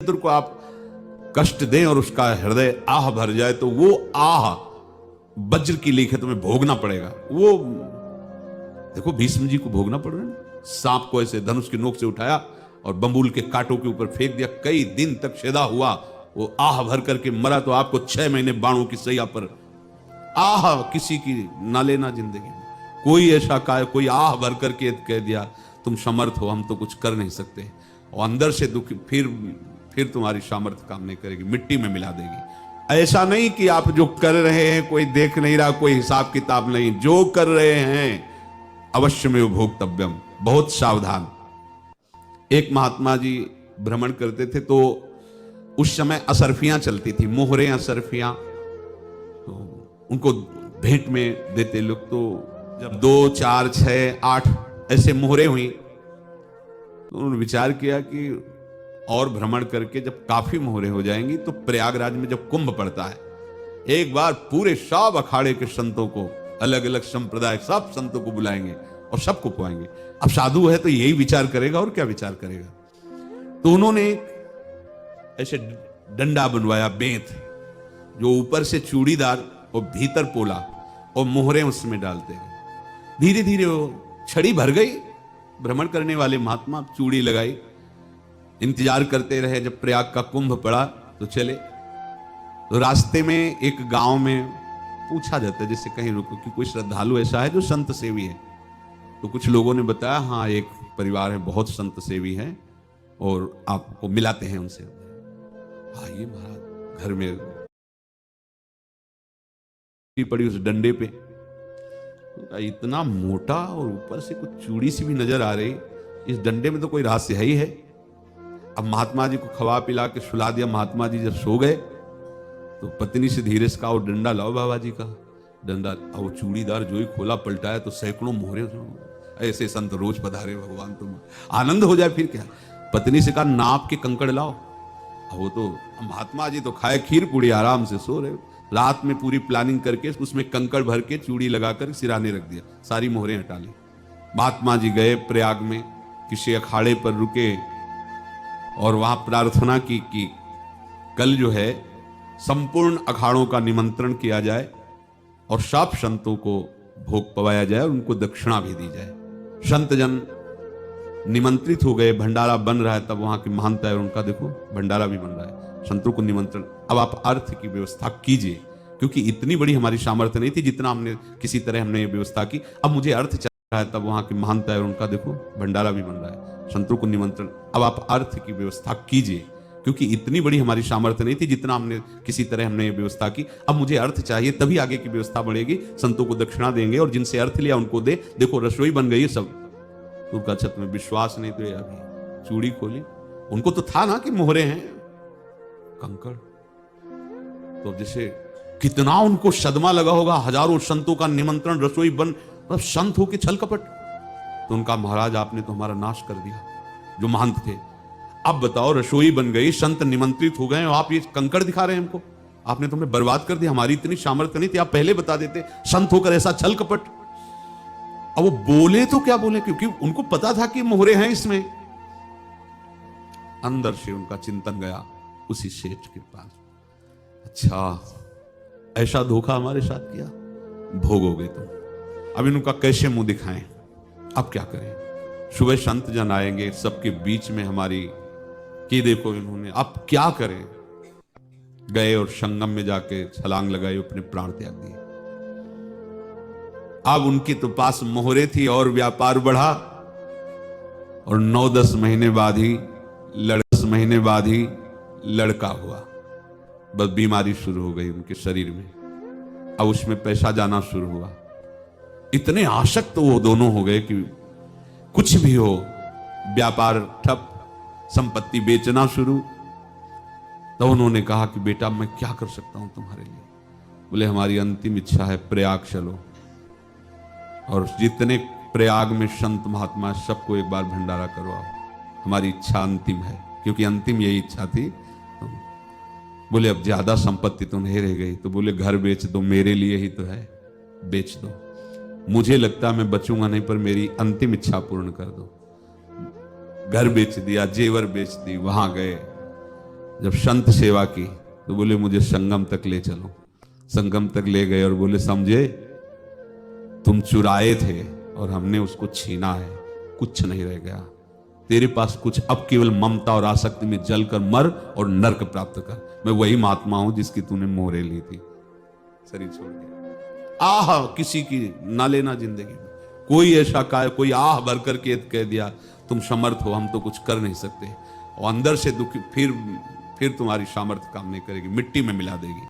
मित्र को आप कष्ट दें और उसका हृदय आह भर जाए तो वो आह वज्र की लिखत में भोगना पड़ेगा। वो देखो भीष्म जी को भोगना पड़ रहा है। सांप को ऐसे धनुष की नोक से उठाया और बंबूल के कांटों के ऊपर फेंक दिया, कई दिन तक छेदा हुआ, वो आह भर करके मरा। तो आपको 6 महीने बाणों की सैया पर आह किसी की ना लेना जिंदगी में। कोई ऐसा कोई आह भर करके कह दिया तुम समर्थ हो, हम तो कुछ कर नहीं सकते, और अंदर से दुख फिर तुम्हारी सामर्थ्य काम नहीं करेगी, मिट्टी में मिला देगी। ऐसा नहीं कि आप जो कर रहे हैं कोई देख नहीं रहा, कोई हिसाब किताब नहीं, जो कर रहे हैं अवश्य में भोक्तव्यम, बहुत सावधान। एक महात्मा जी भ्रमण करते थे तो उस समय असरफियां चलती थी, मोहरे असरफियां, तो उनको भेंट में देते लोग। तो जब 2, 4, 6, 8 ऐसे मोहरे हुई तो उन्होंने विचार किया कि और भ्रमण करके जब काफी मोहरे हो जाएंगी तो प्रयागराज में जब कुंभ पड़ता है, एक बार पूरे सब अखाड़े के संतों को, अलग अलग संप्रदाय सब संतों को बुलाएंगे और सबको पुआएंगे। अब साधु है तो यही विचार करेगा और क्या विचार करेगा। तो उन्होंने ऐसे डंडा बनवाया, बेंत, जो ऊपर से चूड़ीदार और भीतर पोला, और मोहरे उसमें डालते गए। धीरे धीरे वो छड़ी भर गई। भ्रमण करने वाले महात्मा चूड़ी लगाई, इंतजार करते रहे। जब प्रयाग का कुंभ पड़ा तो चले। तो रास्ते में एक गांव में पूछा जाता है जैसे कहीं रुको कि कोई श्रद्धालु ऐसा है जो संत सेवी है। तो कुछ लोगों ने बताया हाँ एक परिवार है बहुत संत सेवी है और आपको मिलाते हैं उनसे। आइए महाराज, घर में पड़ी उस डंडे पे, इतना मोटा और ऊपर से कुछ चूड़ी सी भी नजर आ रही, इस डंडे में तो कोई रहस्य है ही है। अब महात्मा जी को खवा पिला के सुला दिया। महात्मा जी जब सो गए तो पत्नी से धीरे से कहा वो डंडा लाओ बाबा जी का डंडा। वो चूड़ीदार जो ही खोला पलटाया तो सैकड़ों मोहरे। ऐसे संत रोज पधारे भगवान, तुम आनंद हो जाए फिर क्या। पत्नी से कहा नाप के कंकड़ लाओ। वो तो महात्मा जी तो खाए खीर पूड़ी, आराम से सो रहे। रात में पूरी प्लानिंग करके उसमें कंकड़ भर के चूड़ी लगाकर सिराने रख दिया, सारी मोहरें हटा ली। महात्मा जी गए प्रयाग में, किसी अखाड़े पर रुके और वहां प्रार्थना की कि कल जो है संपूर्ण अखाड़ों का निमंत्रण किया जाए और सब संतों को भोग पवाया जाए और उनको दक्षिणा भी दी जाए। संत जन निमंत्रित हो गए, भंडारा बन रहा है। तब वहां की महानता है उनका, देखो भंडारा भी बन रहा है, संतों को निमंत्रण। अब आप अर्थ की व्यवस्था कीजिए, क्योंकि इतनी बड़ी हमारी सामर्थ्य नहीं थी जितना हमने किसी तरह हमने ये व्यवस्था की। अब मुझे अर्थ चल रहा है, तब वहां की महानता है उनका, देखो भंडारा भी बन रहा है, संतों को निमंत्रण। अब आप अर्थ की व्यवस्था कीजिए, क्योंकि इतनी बड़ी हमारी सामर्थ्य नहीं थी जितना हमने किसी तरह हमने ये व्यवस्था की। अब मुझे अर्थ चाहिए, तभी आगे की व्यवस्था बढ़ेगी। संतों को दक्षिणा देंगे और जिनसे अर्थ लिया उनको दे। देखो रसोई बन गई है सब। उनका छत में विश्वास नहीं तो अभी चूड़ी खोली। उनको तो था ना कि मोहरे हैं कंकड़। तो जैसे कितना उनको सदमा लगा होगा, हजारों संतों का निमंत्रण, रसोई बन, मतलब संत हो के छल कपट। तो उनका महाराज आपने तो हमारा नाश कर दिया, जो महंत थे। अब बताओ रसोई बन गई, संत निमंत्रित हो गए, आप ये कंकड़ दिखा रहे हैं हमको। आपने तो हमें बर्बाद कर दिया, हमारी इतनी सामर्थ्य नहीं थी, आप पहले बता देते। संत होकर ऐसा छल कपट। अब वो बोले तो क्या बोले, क्योंकि उनको पता था कि मोहरे हैं इसमें। अंदर से उनका चिंतन गया उसी सेठ के पास, अच्छा ऐसा धोखा हमारे साथ किया, भोगोगे तुम। अब इनका कैसे मुंह दिखाएं, अब क्या करें। सुबह संत जन आएंगे, सबके बीच में हमारी कि देखो इन्होंने, अब क्या करें। गए और संगम में जाके छलांग लगाई, अपने प्राण त्याग दिए। अब उनके तो पास मोहरे थी और व्यापार बढ़ा, और 9-10 महीने बाद ही 10 महीने बाद ही लड़का हुआ। बस बीमारी शुरू हो गई उनके शरीर में, अब उसमें पैसा जाना शुरू हुआ। इतने आसक्त तो वो दोनों हो गए कि कुछ भी हो, व्यापार ठप, संपत्ति बेचना शुरू। तो उन्होंने कहा कि बेटा मैं क्या कर सकता हूं तुम्हारे लिए। बोले हमारी अंतिम इच्छा है प्रयाग चलो, और जितने प्रयाग में संत महात्मा सबको एक बार भंडारा करवाओ, हमारी इच्छा अंतिम है। क्योंकि अंतिम यही इच्छा थी। बोले अब ज्यादा संपत्ति तो नहीं रह गई। तो बोले घर बेच दो, मेरे लिए ही तो है, बेच दो। मुझे लगता मैं बचूंगा नहीं, पर मेरी अंतिम इच्छा पूर्ण कर दो। घर बेच दिया, जेवर बेच दी। वहां गए, जब संत सेवा की तो बोले मुझे संगम तक ले चलो। संगम तक ले गए और बोले समझे तुम चुराए थे और हमने उसको छीना है, कुछ नहीं रह गया तेरे पास कुछ, अब केवल ममता और आसक्ति में जलकर मर और नरक प्राप्त कर। मैं वही महात्मा हूं जिसकी तूने मोहरे ली थी, शरीर छोड़ दिया। आह किसी की ना लेना जिंदगी में, कोई ऐसा कोई आह भर करके कह दिया तुम समर्थ हो, हम तो कुछ कर नहीं सकते, और अंदर से दुखी, फिर तुम्हारी सामर्थ्य काम नहीं करेगी, मिट्टी में मिला देगी।